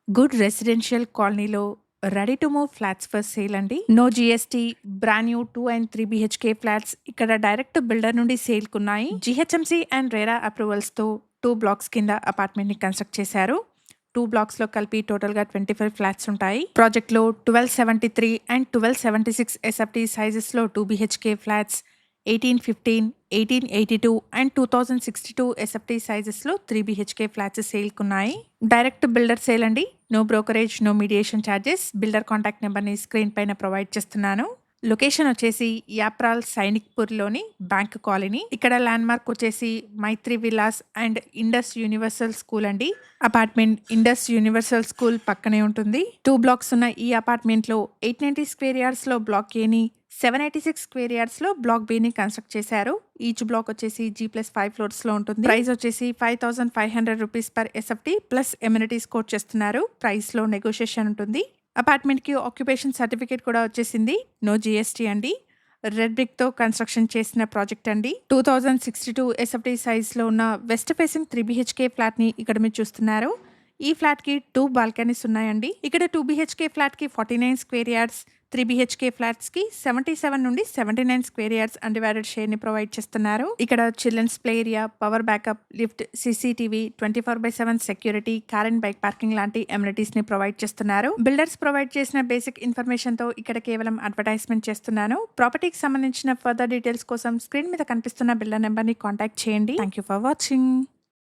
Good residential కాలనీలో ready to move flats for sale అండి. No GST, brand new 2 and 3 BHK flats ఇక్కడ direct builder నుండి sale కున్నాయి. GHMC and RERA approvals తో 2 blocks కింద apartment ని కన్స్ట్రక్ట్ చేశారు. 2 blocks లో కలిపి టోటల్ గా 25 ఫ్లాట్స్ ఉంటాయి. ప్రాజెక్ట్ లో 1273 అండ్ 1276 SFT సైజెస్ లో 2 BHK flats, 1815, 1882 and 2062 SFT sizes లో 3 BHK ఫ్లాట్స్ సేల్ కున్నాయి. డైరెక్ట్ బిల్డర్ సేల్ అండి. No brokerage, no mediation charges. Builder contact number ని స్క్రీన్ పైన ప్రొవైడ్ చేస్తున్నాను. లొకేషన్ వచ్చేసి యాప్రాల్ సైనిక్పూర్లోని బ్యాంక్ కాలనీ. ఇక్కడ ల్యాండ్ మార్క్ వచ్చేసి Maitri Vilas and Indus Universal School అండి. అపార్ట్మెంట్ ఇండస్ యూనివర్సల్ స్కూల్ పక్కనే ఉంటుంది. 2 blocks ఉన్న ఈ అపార్ట్మెంట్ లో 890 స్క్వేర్ యార్డ్స్ లో బ్లాక్ ఏని, 786 స్క్వేర్ యార్డ్స్ లో బ్లాక్ బి ని కన్స్ట్రక్ట్ చేశారు. ఈచ్ బ్లాక్ వచ్చేసి G+5 ఫ్లోర్స్ లో ఉంటుంది. ప్రైస్ వచ్చేసి 5500 rupees per SFT plus amenities quote చేస్తున్నారు. ప్రైస్ లో నెగోషియేషన్ ఉంటుంది. అపార్ట్మెంట్ కి ఆక్యుపేషన్ సర్టిఫికేట్ కూడా వచ్చేసింది. నో జిఎస్టీ అండి. రెడ్ బ్రిక్ తో కన్స్ట్రక్షన్ చేసిన ప్రాజెక్ట్ అండి. 2062 SFT సైజ్ లో ఉన్న వెస్ట్ ఫేసింగ్ 3 BHK ఫ్లాట్ ని ఇక్కడ మీరు చూస్తున్నారు. ఈ ఫ్లాట్ కి 2 బాల్కనీస్ ఉన్నాయండి. ఇక్కడ 2 BHK ఫ్లాట్ కి 49 స్క్వేర్ యార్డ్స్, 3 BHK ఫ్లాట్స్ కి 77 నుండి 79 స్క్వేర్ యార్డ్స్ అన్డివైడెడ్ షేర్ ని ప్రొవైడ్ చేస్తున్నారు. ఇక్కడ children's play area, power backup, lift, CCTV, 24/7 security, car and bike parking లాంటి ఎమ్యూనిటీస్ ని ప్రొవైడ్ చేస్తున్నారు. బిల్డర్స్ ప్రొవైడ్ చేసిన బేసిక్ ఇన్ఫర్మేషన్ తో ఇక్కడ కేవలం అడ్వర్టైజ్మెంట్ చేస్తున్నాను. ప్రాపర్టీకి సంబంధించిన ఫర్దర్ డీటెయిల్స్ కోసం స్క్రీన్ మీద కనిపిస్తున్న బిల్డర్ నెంబర్ ని కాంటాక్ట్ చేయండి. Thank you for watching.